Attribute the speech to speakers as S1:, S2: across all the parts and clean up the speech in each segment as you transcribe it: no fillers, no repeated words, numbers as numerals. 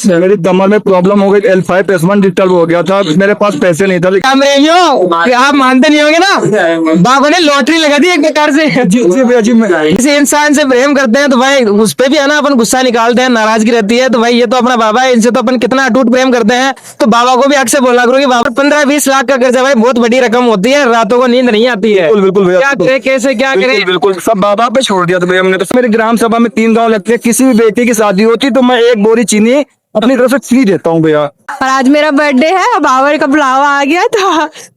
S1: मेरी कमर में प्रॉब्लम हो गई, L5S1 डिस्टर्ब हो गया था, मेरे पास पैसे नहीं था।
S2: आप मानते नहीं होंगे ना, बाबा ने लॉटरी लगा दी एक प्रकार से।
S1: जी जी भैया जी,
S2: किसी इंसान से प्रेम करते हैं तो भाई उस पे भी है ना अपन गुस्सा निकालते हैं, नाराजगी रहती है, तो भाई ये तो अपना बाबा है, इनसे तो अपन कितना अटूट प्रेम करते हैं। तो बाबा को भी अक्सर बोला करो कि बाबा 15-20 लाख का कर्जा भाई बहुत बड़ी रकम होती है, रातों को नींद नहीं आती है।
S1: बिल्कुल बिल्कुल भैया,
S2: क्या करे, कैसे क्या करे।
S1: बिल्कुल सब बाबा पे छोड़ दिया था भैया हमने तो। मेरी ग्राम सभा में 3 गांव लगते हैं, किसी भी बेटी की शादी होती तो मैं 1 बोरी चीनी अपनी तरफ से फ्री देता हूँ भैया।
S3: और आज मेरा बर्थडे है, बाबर का बुलावा आ गया तो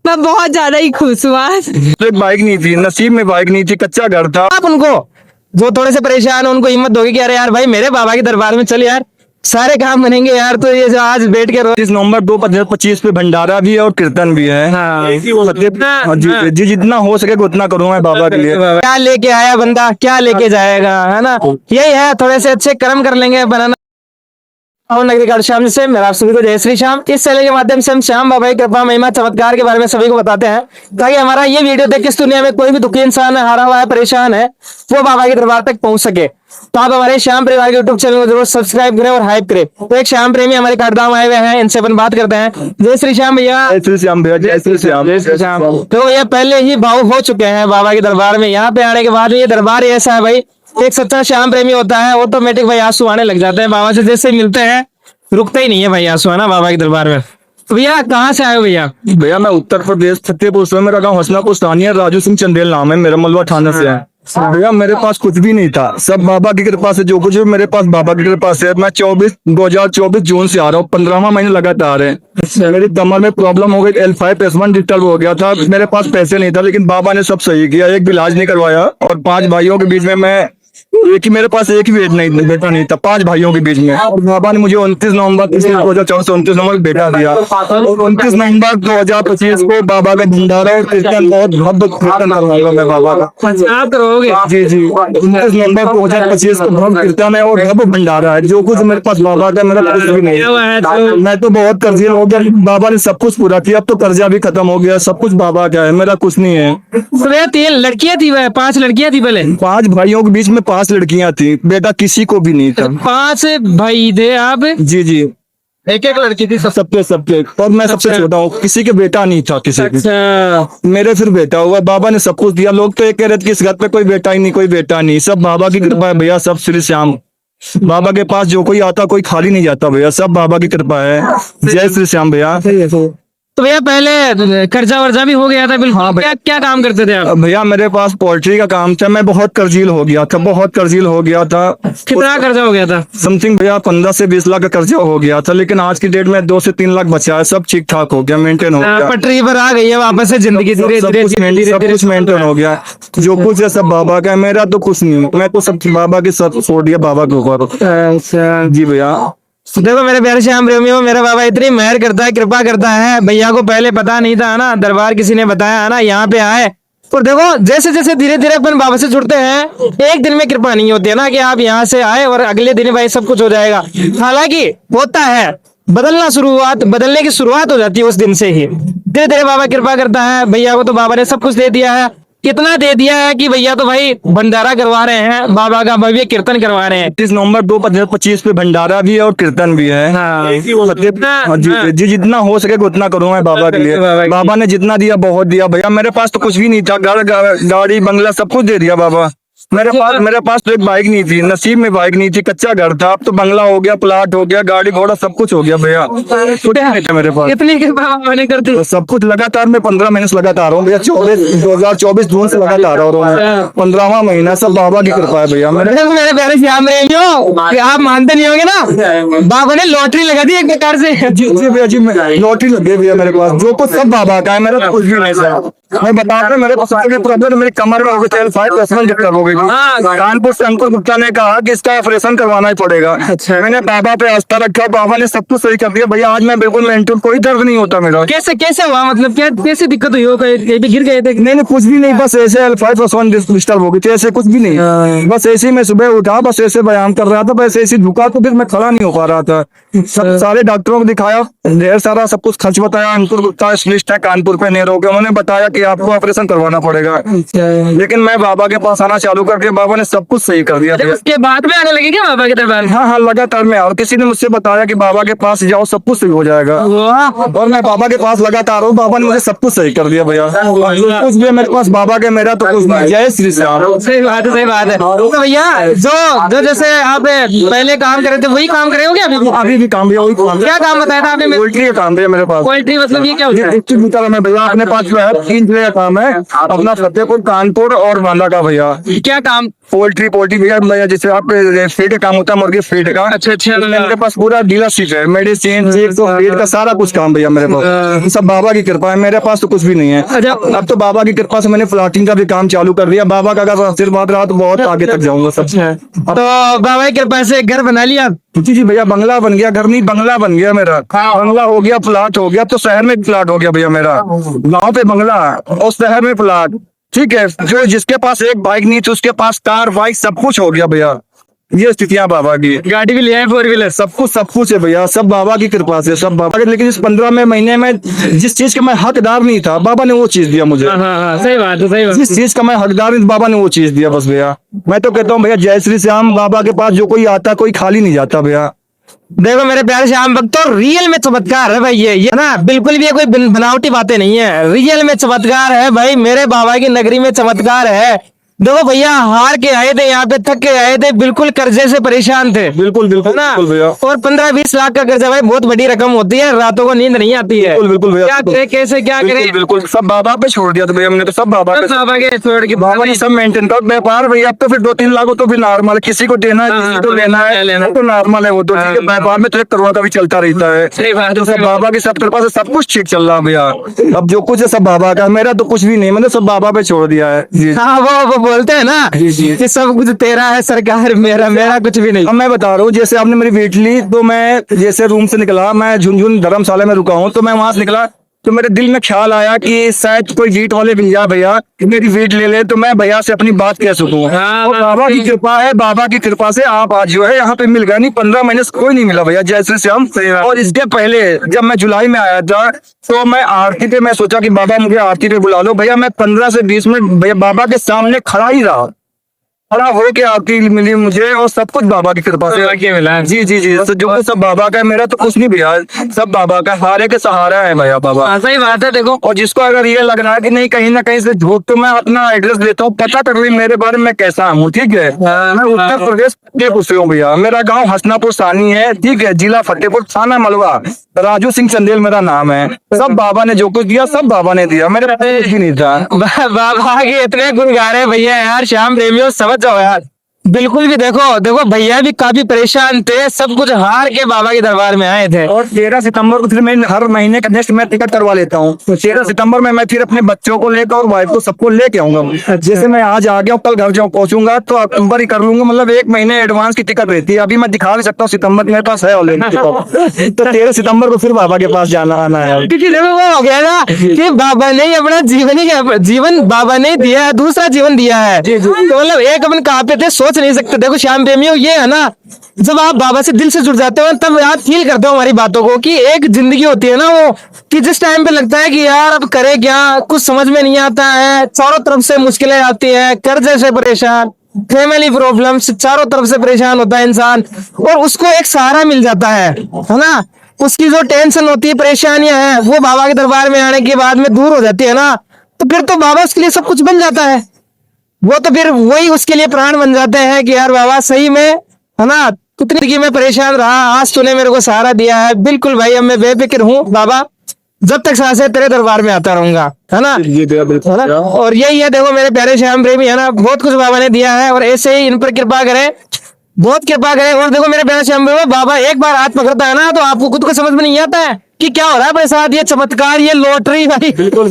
S3: मैं बहुत ज्यादा ही खुश हुआ।
S1: तो एक बाइक नहीं थी, नसीब में बाइक नहीं थी, कच्चा घर था।
S2: आप उनको जो थोड़े से परेशान है उनको हिम्मत दोगे कि अरे यार भाई मेरे बाबा के दरबार में चल यार, सारे काम बनेंगे यार। तो ये जो आज बैठ के
S1: 30 नवंबर 2025 पे भंडारा भी है और कीर्तन भी है। हाँ जी जी, जितना हो सके उतना करूँ मैं बाबा के लिए।
S2: क्या लेके आया बंदा क्या लेके जाएगा, है ना। यही है, थोड़े से अच्छे कर्म कर लेंगे बनाना। और नगरी श्याम से मेरा आप सभी को जय श्री श्याम। इस चैनल के माध्यम से हम श्याम बाबा की कृपा महिमा चमत्कार के बारे में सभी को बताते हैं, ताकि हमारा ये वीडियो देख के इस दुनिया में कोई भी दुखी इंसान है, हारा हुआ है, परेशान है, वो बाबा के दरबार तक पहुंच सके। तो आप हमारे श्याम परिवार के यूट्यूब चैनल को जरूर सब्सक्राइब करें और हाइप करें। तो एक श्याम प्रेमी हमारे काटदाम आए हुए हैं, इनसे अपन बात करते हैं। जय श्री श्याम भैया।
S1: जय श्री श्याम भैया, जय श्री श्याम।
S2: जय श्री श्याम। तो ये पहले ही भावुक हो चुके हैं बाबा के दरबार में। यहाँ पे आने के बाद ये दरबार ऐसा है भाई, एक सच्चा श्याम प्रेमी होता है ऑटोमेटिक भाई आंसू आने लग जाते हैं बाबा से, जैसे मिलते हैं रुकता ही नहीं है भाई आंसू, है ना बाबा के दरबार में। तो भैया कहाँ से आए हो भैया?
S1: भैया मैं उत्तर प्रदेश फतेहपुर से, मेरा गांव हसनापुर स्थानीय, राजू सिंह चंदेल नाम है मेरा, मलवा थाना से है भैया। मेरे पास कुछ भी नहीं था, सब बाबा की कृपा से जो कुछ है मेरे पास बाबा की कृपा से। मैं 2024 जून से आ रहा हूँ, 15वां महीना लगातार है। मेरी कमर में प्रॉब्लम हो गई, L5S1 डिस्टर्ब हो गया था, मेरे पास पैसे नहीं था, लेकिन बाबा ने सब सही किया, एक भी इलाज नहीं करवाया। और 5 भाइयों के बीच में मैं एक ही, मेरे पास एक ही बेटा नहीं था 5 भाइयों के बीच में। और बाबा ने मुझे 29 नवंबर 2024 से 29 नवंबर बेटा दिया। और 29 नवंबर 2025 को बाबा का भंडारा और कीर्तन, बहुत भव्य कीर्तन करवाएगा मैं बाबा का।
S2: आप करोगे?
S1: जी जी, 29 नवंबर 2025 को भव्य कीर्तन है और भव्य भंडारा है। जो कुछ मेरे पास बाबा का, मेरा कुछ भी नहीं। मैं तो बहुत कर्जे हो गया, बाबा ने सब कुछ पूरा किया, अब तो कर्जा भी खत्म हो गया, सब कुछ बाबा का है, मेरा कुछ नहीं है।
S2: तो भैया 3 लड़कियां थी, 5 लड़कियां थी पहले?
S1: 5 भाइयों के बीच में 5 लड़कियां थी, बेटा किसी को भी नहीं था।
S2: 5 भाई थे आप?
S1: जी जी,
S2: एक लड़की थी
S1: सबके। और मैं सबसे छोटा हूँ, किसी के बेटा नहीं था किसी के।
S2: अच्छा।
S1: मेरे फिर बेटा हुआ, बाबा ने सब कुछ दिया। लोग तो ये कह रहे थे कि इस घर पे कोई बेटा ही नहीं, कोई बेटा नहीं, सब बाबा की कृपा है भैया, सब श्री श्याम। बाबा के पास जो कोई आता कोई खाली नहीं जाता भैया, सब बाबा की कृपा है। जय श्री श्याम भैया।
S2: तो भैया पहले कर्जा वर्जा भी हो गया था बिल्कुल?
S1: हाँ
S2: क्या क्या काम करते थे आप?
S1: भैया मेरे पास पोल्ट्री का काम था, मैं बहुत कर्जील हो गया था, बहुत कर्जील हो गया था।
S2: कितना कर्जा हो गया था?
S1: समथिंग भैया 15 से 20 लाख का कर्जा हो गया था, लेकिन आज की डेट में 2 से 3 लाख बचा है, सब ठीक ठाक हो गया, मेंटेन हो गया,
S2: पटरी पर आ गई है वापस से जिंदगी, धीरे धीरे
S1: सब कुछ मेंटेन हो गया। जो कुछ है सब बाबा का है, मेरा तो कुछ नहीं, मैं तो सब बाबा की सब छोड़ दिया बाबा के ऊपर।
S2: अच्छा
S1: जी भैया।
S2: देखो मेरे प्यारे श्याम प्रेमियों, मेरा बाबा इतनी मेहर करता है, कृपा करता है। भैया को पहले पता नहीं था ना, दरबार किसी ने बताया ना, यहाँ पे आए। और देखो जैसे जैसे धीरे धीरे अपन बाबा से जुड़ते हैं, एक दिन में कृपा नहीं होती है ना कि आप यहाँ से आए और अगले दिन भाई सब कुछ हो जाएगा। हालांकि होता है, बदलने की शुरुआत हो जाती है उस दिन से ही। धीरे धीरे बाबा कृपा करता है। भैया को तो बाबा ने सब कुछ दे दिया है, कितना दे दिया है कि भैया तो भाई भंडारा करवा रहे हैं, बाबा का भव्य कीर्तन करवा रहे हैं।
S1: 30 नवंबर 2025 पे भंडारा भी है और कीर्तन भी है।
S2: हाँ।
S1: जी, जितना हो सके उतना करूँ मैं बाबा के लिए। बाबा ने जितना दिया बहुत दिया भैया, मेरे पास तो कुछ भी नहीं था, घर गाड़ी बंगला सब कुछ दे दिया बाबा। मेरे पास तो एक बाइक नहीं थी, नसीब में बाइक नहीं थी, कच्चा घर था, अब तो बंगला हो गया, प्लाट हो गया, गाड़ी घोड़ा सब कुछ हो गया भैया, कुछ नहीं था मेरे पास।
S2: कितनी कृपा मैंने कर दी,
S1: सब कुछ लगातार मैं 15 महीने से लगातार हूँ भैया, 2024 जून से लगातार हो रहा हूँ, 15वां महीना, सब बाबा की कृपा है भैया।
S2: मेरे प्यारे श्याम प्रेमियों, आप मानते नहीं होंगे ना, बाबा ने लॉटरी लगा दी एक प्रकार से।
S1: जी जी भैया जी, लॉटरी लग गई भैया मेरे पास, जो कुछ सब बाबा का है, मेरा कुछ भी नहीं सर। मैं बता रहा हूँ, मेरे प्रॉब्लम मेरी कमर में हो गई, L5S1 डिस्टर्ब हो गई। कानपुर से अंकुर गुप्ता ने कहा कि इसका ऑपरेशन करवाना ही पड़ेगा। अच्छा। मैंने बाबा पे आस्था रखा, बाबा ने सब कुछ सही कर दिया भैया, आज मैं बिल्कुल मेंटल, कोई दर्द नहीं होता मेरा।
S2: कैसे हुआ, मतलब क्या कैसे दिक्कत हुई हो, कहीं भी गिर गए थे?
S1: नहीं कुछ भी नहीं, बस ऐसे L5S1 डिस्टर्ब हो गई थी, ऐसे कुछ भी नहीं, बस ऐसे ही मैं सुबह उठा, बस ऐसे व्यायाम कर रहा था, बस ऐसे झुका तो फिर मैं खड़ा नहीं हो पा रहा था, सब सारे डॉक्टरों को दिखाया, ढेर सारा सब कुछ खर्च बताया। अंकुर गुप्ता स्पेशलिस्ट है कानपुर पे नेहरू के, उन्होंने बताया कि आपको ऑपरेशन करवाना पड़ेगा। लेकिन मैं बाबा के पास आना चालू करके बाबा ने सब कुछ सही कर दिया।
S2: उसके बाद में आने लगे क्या बाबा के दरबार में?
S1: हाँ हाँ, लगातार मैं, और किसी ने मुझसे बताया कि बाबा के पास जाओ सब कुछ सही हो जाएगा, और मैं बाबा के पास लगातार हूँ। बाबा ने मुझे सब कुछ सही कर दिया भैया। कुछ भी मेरे पास बाबा के, मेरा तो कुछ नहीं। जय श्री राम।
S2: सही बात है, सही बात है। तो भैया जो जो जैसे आप पहले काम करे थे वही काम करे हो क्या अभी?
S1: अभी भी काम भैया वही काम।
S2: क्या काम बताया था आपने?
S1: पोल्ट्री का काम भैया मेरे पास।
S2: पोल्ट्री मतलब ये क्या होता है?
S1: डिस्ट्रीब्यूटर में भैया अपने पास जो है 3 जगह का काम है अपना, फतेहपुर, कानपुर और बांदा का भैया।
S2: क्या काम?
S1: पोल्ट्री भैया जैसे आप फीड का काम होता है, मुर्गी फीड का।
S2: अच्छा।
S1: मेरे पास पूरा डीलरशिप है, मेडिसिन फीड का सारा कुछ काम भैया मेरे पास। सब बाबा की कृपा है, मेरे पास तो कुछ भी नहीं है। अब तो बाबा की कृपा से मैंने प्लॉटिंग का भी काम चालू कर दिया। बाबा का अगर आशीर्वाद रहा तो बहुत आगे तक जाऊंगा सब।
S2: तो बाबा की कृपा से घर बना लिया?
S1: जी भैया, बंगला बन गया, घर नहीं बंगला बन गया मेरा। बंगला हो गया, प्लाट हो गया, तो शहर में प्लाट हो गया भैया मेरा। गाँव पे बंगला और शहर में प्लाट, ठीक है। जो जिसके पास एक बाइक नहीं थी उसके पास कार बाइक सब कुछ हो गया भैया। ये स्थितियां बाबा की।
S2: गाड़ी भी लिया है, 4 व्हीलर?
S1: सब कुछ है भैया, सब बाबा की कृपा से, सब बाबा के। लेकिन इस 15वें महीने में जिस चीज का मैं हकदार नहीं था, बाबा ने वो चीज दिया मुझे।
S2: हाँ, सही बात है, सही बात।
S1: जिस चीज का मैं हकदार नहीं, बाबा ने वो चीज दिया बस भैया। मैं तो कहता हूँ भैया, जय श्री श्याम। बाबा के पास जो कोई आता कोई खाली नहीं जाता भैया।
S2: देखो मेरे प्यारे श्याम भक्तों, रियल में चमत्कार है भाई। ये ना बिल्कुल भी ये कोई बनावटी बातें नहीं है, रियल में चमत्कार है भाई। मेरे बाबा की नगरी में चमत्कार है। देखो भैया, हार के आए थे यहाँ पे, थक के आए थे, बिल्कुल कर्जे से परेशान थे।
S1: बिल्कुल
S2: ना।
S1: भैया।
S2: और 15-20 लाख का कर्जा भाई बहुत बड़ी रकम होती है, रातों को नींद नहीं आती है।
S1: बिल्कुल भैया।
S2: क्या करे, कैसे क्या करे?
S1: बिल्कुल सब बाबा पे छोड़ दिया था भैया हमने तो, सब बाबा पे।
S2: बाबा के छोड़ के
S1: बाबा ने सब मेंटेन कर। व्यापार भैया अब तो फिर 2-3 लाख हो तो फिर नॉर्मल, किसी को देना है किसी को लेना है तो नॉर्मल है वो तो। व्यापार में तो 1 करोड़ का भी चलता रहता है।
S2: सही बात है।
S1: सब बाबा की सब कृपा से सब कुछ ठीक चल रहा है भैया। अब जो कुछ है सब बाबा का, मेरा तो कुछ भी नहीं, मैंने सब बाबा पे छोड़ दिया है जी।
S2: हाँ, वो बोलते हैं ना कि सब कुछ तेरा है सरकार, मेरा कुछ भी नहीं।
S1: अब मैं बता रहा हूँ, जैसे आपने मेरी वेट ली तो मैं जैसे रूम से निकला, मैं झुनझुन धर्मशाला में रुका हूँ, तो मैं वहां से निकला तो मेरे दिल में ख्याल आया कि शायद कोई वीट वाले भैया मेरी वीट ले ले तो मैं भैया से अपनी बात कह सकूं। और बाबा की कृपा है, बाबा की कृपा से आप आज जो है यहाँ पे मिल गया। नहीं 15 महीने से कोई नहीं मिला भैया, जय श्री श्याम। और इसके पहले जब मैं जुलाई में आया था तो मैं आरती पे, मैं सोचा कि बाबा मुझे आरती पे बुला लो भैया। मैं 15 से 20 मिनट भैया बाबा के सामने खड़ा ही रहा, खड़ा हो के आरती मिली मुझे, और सब कुछ बाबा की कृपा से मिला। जी तो जो सब बाबा का है, मेरा तो कुछ नहीं भैया, सब बाबा का, हारे के सहारा है भैया बाबा।
S2: सही बात है। देखो,
S1: और जिसको अगर ये लग रहा है कि नहीं कहीं ना कहीं से झूठ, तो मैं अपना एड्रेस देता हूँ, पता कर ली मेरे बारे में कैसा हूँ, ठीक है। मैं उत्तर प्रदेश के पूछे हूँ भैया। मेरा गाँव हसनापुर सानी है, ठीक है, जिला फतेहपुर, थाना मलवा। राजू सिंह चंदेल मेरा नाम है। सब बाबा ने जो कुछ दिया सब बाबा ने दिया, मेरे कुछ भी नहीं था।
S2: बाबा के इतने गुण गा रहे भैया यार, श्याम प्रेमियों समझ जाओ यार। बिल्कुल भी देखो भैया भी काफी परेशान थे, सब कुछ हार के बाबा के दरबार में आए थे।
S1: और 13 सितंबर को फिर मैं हर महीने का नेक्स्ट मैं टिकट करवा लेता हूँ। तो 13 सितंबर में मैं फिर अपने बच्चों को लेकर और वाइफ को सबको लेके आऊंगा। जैसे मैं आज आ गया, कल घर जाऊँ पहुंचूंगा तो अक्टूबर ही कर लूंगा, मतलब 1 महीने एडवांस की टिकट रहती है। अभी मैं दिखा भी सकता हूँ, सितंबर मेरे पास है ऑलरेडी टिकट। तो 13 सितंबर को फिर बाबा के पास जाना आना है।
S2: क्योंकि देखो वो हो गया ना कि बाबा ने अपना जीवन बाबा ने दिया है, दूसरा जीवन दिया है। तो मतलब एक अपन कहाँ पे थे सोच नहीं सकते। देखो श्याम प्रेमियों, ये है ना, जब आप बाबा से दिल से जुड़ जाते हो तब आप फील करते हो हमारी बातों को, कि एक जिंदगी होती है ना वो, कि जिस टाइम पे लगता है कि यार अब करे क्या, कुछ समझ में नहीं आता है, चारों तरफ से मुश्किलें आती है, कर्जे से परेशान, फैमिली प्रॉब्लम्स, चारों तरफ से परेशान होता है इंसान, और उसको एक सहारा मिल जाता है ना। उसकी जो टेंशन होती है, परेशानियां हैं, वो बाबा के दरबार में आने के बाद में दूर हो जाती है ना, तो फिर तो बाबा उसके लिए सब कुछ बन जाता है। वो तो फिर वही उसके लिए प्राण बन जाते हैं कि यार बाबा सही में, है ना, कितनी जिंदगी में परेशान रहा, आज तूने मेरे को सहारा दिया है। बिल्कुल भाई, अब मैं बेफिक्र हूँ बाबा, जब तक सांस है तेरे दरबार में आता रहूंगा, है ना। है ना। और यही है, देखो मेरे प्यारे श्याम प्रेमी, है ना, बहुत कुछ बाबा ने दिया है और ऐसे ही इन पर कृपा करें, बहुत कृपा करें। और देखो मेरे प्यारे श्याम प्रेमी, बाबा एक बार हाथ पकड़ता है ना तो आपको खुद को समझ में नहीं आता है कि क्या हो रहा है अपने साथ, ये चमत्कार, ये लॉटरी भाई।
S1: बिल्कुल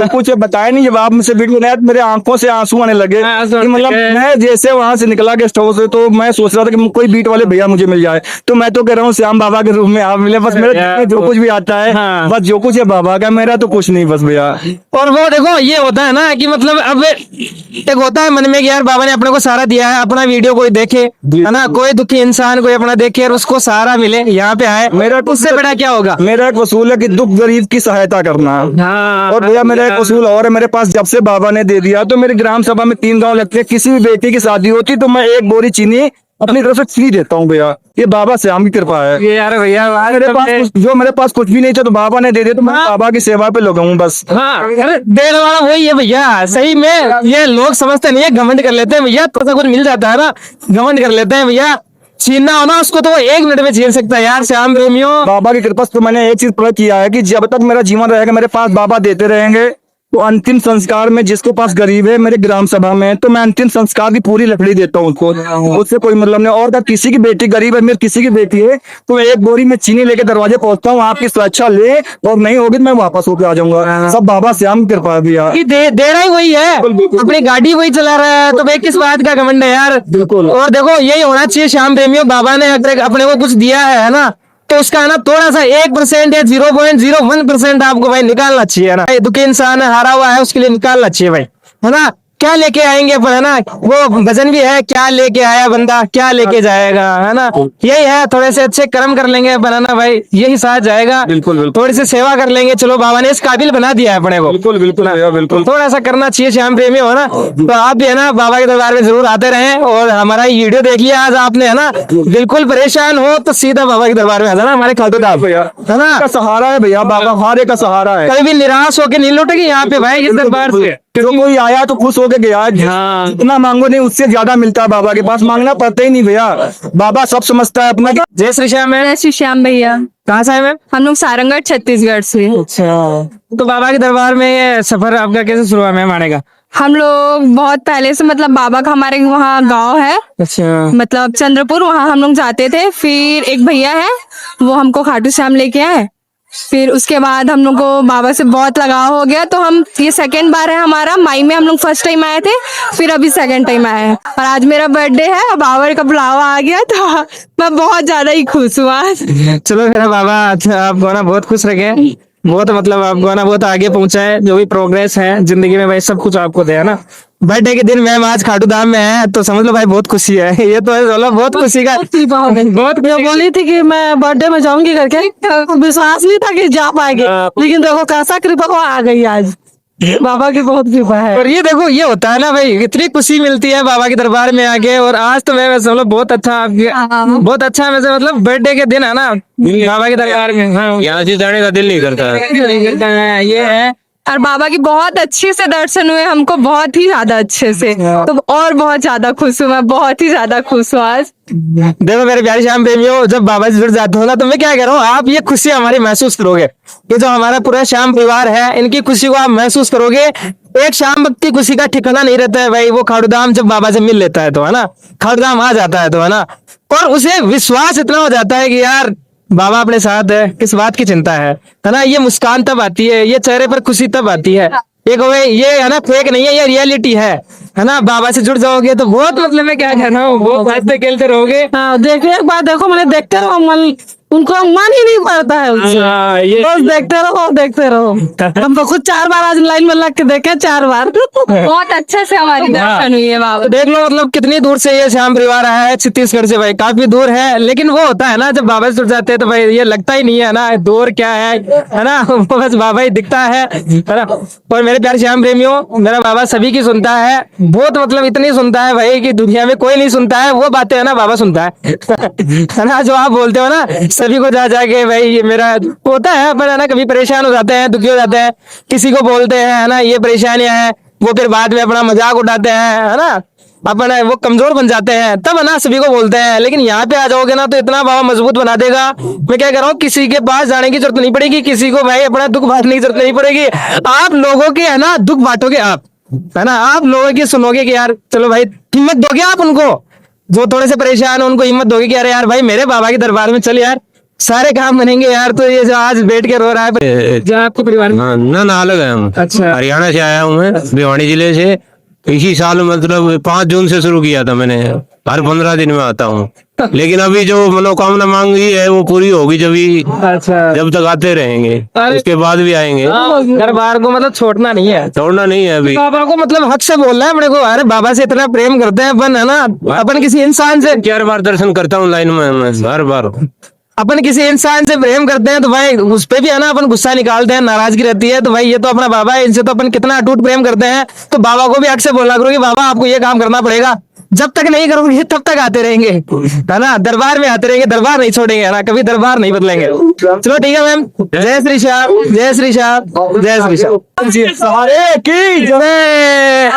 S1: कुछ बताया नहीं। जब आप मुझसे वीडियो बनाया तो मेरे आंखों से आंसू आने लगे कि मतलब मैं जैसे वहां से निकला गेस्ट हाउस से, तो मैं सोच रहा था कि कोई बीट वाले भैया मुझे मिल जाए। तो मैं तो कह रहा हूँ श्याम बाबा के रूप में आप मिले, बस मेरे दिल में जो कुछ भी आता है
S2: हाँ।
S1: बस जो कुछ है बाबा का, मेरा तो कुछ नहीं बस भैया।
S2: और वो देखो ये होता है ना कि मतलब अब एक होता है मन में कि यार बाबा ने अपने को सहारा दिया है, अपना वीडियो कोई देखे, है ना, कोई दुखी इंसान कोई अपना देखे और उसको सहारा मिले, यहाँ पे आए,
S1: मेरा
S2: उससे बड़ा क्या होगा।
S1: मेरा एक वसूल है कि दुख गरीब की सहायता करना।
S2: हाँ,
S1: और भैया मेरा एक वसूल और है मेरे पास, जब से बाबा ने दे दिया तो मेरी ग्राम सभा में 3 गांव लगते हैं, किसी भी बेटी की शादी होती तो मैं 1 बोरी चीनी अपनी तरफ से फ्री देता हूँ भैया। ये बाबा श्याम की कृपा है।
S2: ये यार भैया
S1: मेरे पास कुछ भी नहीं था तो बाबा ने दे दिया, तो मैं बाबा की सेवा पे लगा हूँ बस।
S2: हाँ, अरे देने वाला वही है भैया, सही में। ये लोग समझते नहीं है, घमंड कर लेते हैं भैया, थोड़ा सा कुछ मिल जाता है ना घमंड कर लेते हैं भैया। छीनना हो ना उसको तो वो 1 मिनट में छीन सकता है यार श्याम प्रेमियों।
S1: बाबा की कृपा से तो मैंने एक चीज पता किया है कि जब तक मेरा जीवन रहेगा मेरे पास बाबा देते रहेंगे, तो अंतिम संस्कार में जिसके पास गरीब है मेरे ग्राम सभा में, तो मैं अंतिम संस्कार की पूरी लकड़ी देता हूँ उसको, उससे कोई मतलब नहीं। और अगर किसी की बेटी गरीब है, मेरी किसी की बेटी है, तो 1 बोरी में चीनी लेके दरवाजे पहुंचता हूँ, आपकी स्वेच्छा ले, और नहीं होगी तो मैं वापस होके आ जाऊंगा। सब बाबा श्याम की कृपा है भैया।
S2: कि दे रहा ही वही है, अपनी गाड़ी वही चला रहा है, तो भाई किस बात का घमंड है यार।
S1: बिल्कुल।
S2: और देखो यही होना चाहिए श्याम प्रेमियों, बाबा ने अगर अपने को कुछ दिया है ना, तो उसका ना थोड़ा सा 1% या 0.01% आपको भाई निकालना चाहिए ना। दुखी इंसान है, हारा हुआ है, उसके लिए निकालना चाहिए भाई, है ना। क्या लेके आएंगे अपन, है ना, वो भजन भी है, क्या लेके आया बंदा क्या लेके जाएगा, है ना। यही है, थोड़े से अच्छे कर्म कर लेंगे अपन, है ना भाई, यही साथ जाएगा।
S1: बिल्कुल।
S2: थोड़ी सी सेवा कर लेंगे, चलो बाबा ने इस काबिल बना दिया है अपने को।
S1: बिल्कुल भैया बिल्कुल।
S2: थोड़ा सा करना चाहिए श्याम प्रेमी, हो ना। तो आप भी है ना बाबा के दरबार में जरूर आते रहें, और हमारा ये वीडियो देख लिया आज आपने, है ना, बिल्कुल परेशान हो तो सीधा बाबा के दरबार में आ जाना, हमारे खाटू धाम,
S1: भैया
S2: है ना।
S1: का सहारा है भैया, बाबा हारे का सहारा है।
S2: कभी भी निराश होके नहीं लौटेगी यहाँ पे भाई इस दरबार से।
S1: जो कोई आया तो खुश होके गया।
S2: हाँ।
S1: जितना मांगो नहीं उससे ज्यादा मिलता है बाबा के पास, मांगना पड़ता ही नहीं भैया, बाबा सब समझता है अपना।
S2: जय श्री श्याम है।
S3: जय श्री श्याम भैया।
S2: कहाँ से है मैम।
S3: हम लोग सारंगढ़ छत्तीसगढ़ से।
S2: अच्छा, तो बाबा के दरबार में ये सफर आपका कैसे शुरू हुआ मैम आने का।
S3: हम लोग बहुत पहले से मतलब बाबा का हमारे वहाँ गांव है,
S2: अच्छा,
S3: मतलब चंद्रपुर, वहाँ हम लोग जाते थे। फिर एक भैया है वो हमको खाटू श्याम लेके आए, फिर उसके बाद हम लोग को बाबा से बहुत लगाव हो गया। तो हम ये 2nd बार है हमारा, मई में हम लोग फर्स्ट टाइम आए थे, फिर अभी 2nd टाइम आए हैं, और आज मेरा बर्थडे है और बाबा का बुलावा आ गया, तो मैं बहुत ज्यादा ही खुश हूँ आज।
S2: चलो मेरा बाबा अच्छा आपको ना बहुत खुश रखे, बहुत मतलब आपको ना बहुत आगे पहुंचाए, जो भी प्रोग्रेस है जिंदगी में भाई सब कुछ आपको दे, है ना। बर्थडे के दिन मैम आज खाटू धाम में है, तो समझ लो भाई बहुत खुशी है। ये तो है बहुत खुशी का, बहुत
S4: बोली थी कि मैं बर्थडे में जाऊंगी करके, विश्वास नहीं था कि जा पाएंगे, लेकिन देखो कैसा कृपा को आ गई आज, बाबा की बहुत कृपा है।
S2: और ये देखो ये होता है ना भाई, इतनी खुशी मिलती है बाबा के दरबार में आके। और आज तो मैं समझ लो बहुत अच्छा आपके, बहुत अच्छा वैसे मतलब बर्थडे के दिन है ना बाबा के दरबार में। हाँ,
S5: यहाँ से जाने का दिल नहीं करता है।
S2: ये है।
S3: और बाबा की बहुत अच्छे से दर्शन हुए हमको, बहुत ही ज्यादा अच्छे से, तो और बहुत ज्यादा खुश हूँ मैं, बहुत ही ज्यादा खुश हूँ आज।
S2: देखो मेरे प्यारे श्याम प्रेमियों, जब बाबा से जुड़ जाते हो ना, तो मैं क्या कह रहा हूँ, आप ये खुशी हमारी महसूस करोगे। ये जो हमारा पूरा श्याम परिवार है, इनकी खुशी को आप महसूस करोगे। एक श्याम भक्त की खुशी का ठिकाना नहीं रहता है भाई। वो खाटू धाम जब बाबा से मिल लेता है तो, है ना, खाटू धाम आ जाता है तो, है ना, और उसे विश्वास इतना हो जाता है कि यार बाबा अपने साथ है, किस बात की चिंता है ना। ये मुस्कान तब आती है, ये चेहरे पर खुशी तब आती है। एक ये है ना फेक नहीं है, ये रियलिटी है ना। बाबा से जुड़ जाओगे तो बहुत मतलब मैं क्या कह रहा हूँ, बहुत हंसते खेलते रहोगे।
S4: हाँ देखिए एक बार देखो, मैंने देखते रहो, मन उनको मन ही नहीं पड़ता है उनसे।
S2: हाँ, ये
S4: बस देखते रहो। हम तो खुद 4 बार आज लाइन में लग के देखे, 4 बार।
S3: बहुत अच्छे से हमारी दर्शन हुई है बाबा।
S2: देख लो मतलब कितनी दूर से ये श्याम परिवार आया है, छत्तीसगढ़ से भाई, काफी दूर है। लेकिन वो होता है ना जब बाबा से जुड़ जाते हैं तो भाई ये लगता ही नहीं है ना दूर क्या है ना। वो बस बाबा ही दिखता है ना। और मेरे प्यारे श्याम प्रेमियों, मेरा बाबा सभी की सुनता है, बहुत मतलब इतनी सुनता है भाई कि दुनिया में कोई नहीं सुनता है। वो बातें है ना बाबा सुनता है ना। जो आप बोलते हो ना सभी को जा जाके भाई, ये मेरा होता है पर है ना, कभी परेशान हो जाते हैं, दुखी हो जाते हैं, किसी को बोलते हैं है ना ये परेशानियां हैं, वो फिर बाद में अपना मजाक उड़ाते हैं, है ना, अपना वो कमजोर बन जाते हैं, तब है ना सभी को बोलते हैं। लेकिन यहाँ पे आ जाओगे ना तो इतना बाबा मजबूत बना देगा। मैं क्या कह रहा हूँ, किसी के पास जाने की जरूरत नहीं पड़ेगी, किसी को भाई अपना दुख बांटने की जरूरत नहीं पड़ेगी। आप लोगों के है ना दुख बांटोगे आप, है ना, आप लोगों की सुनोगे कि यार चलो भाई, हिम्मत दोगे आप उनको, जो थोड़े से परेशान हो उनको हिम्मत दोगे कि अरे यार भाई मेरे बाबा के दरबार में चल यार, सारे काम बनेंगे यार। तो ये जो आज बैठ के रो रहा है जो आपके परिवार में।
S5: हाँ, ना अलग है हम।
S2: अच्छा।
S5: हरियाणा से आया हूँ मैं, भिवानी जिले से। इसी साल मतलब 5 जून से शुरू किया था मैंने। हर 15 दिन में आता हूँ, लेकिन अभी जो मनोकामना मांगी है वो पूरी होगी
S2: अच्छा।
S5: जब तक आते रहेंगे। उसके बाद भी आएंगे,
S2: दरबार को मतलब छोड़ना नहीं है।
S5: छोड़ना नहीं है अभी।
S2: बाबा को मतलब हक से बोलना है अपने को। अरे बाबा से इतना प्रेम करते हैं अपन, है ना। अपन किसी इंसान से
S5: 4 बार दर्शन करता हूँ लाइन में, मैं हर बार।
S2: अपन किसी इंसान से प्रेम करते हैं तो भाई उस पे भी है ना अपन गुस्सा निकालते हैं, नाराजगी रहती है। तो भाई ये तो अपना बाबा है, इनसे तो अपन कितना अटूट प्रेम करते हैं। तो बाबा को भी हक से बोलना करो कि बाबा आपको ये काम करना पड़ेगा, जब तक नहीं करोगे तब तक आते रहेंगे, है ना। दरबार में आते रहेंगे, दरबार नहीं छोड़ेंगे, है ना। कभी दरबार नहीं बदलेंगे। चलो ठीक है मैम। जय श्री श्याम, जय श्री श्याम, जय श्री श्याम।
S1: जी सारे की
S2: जय।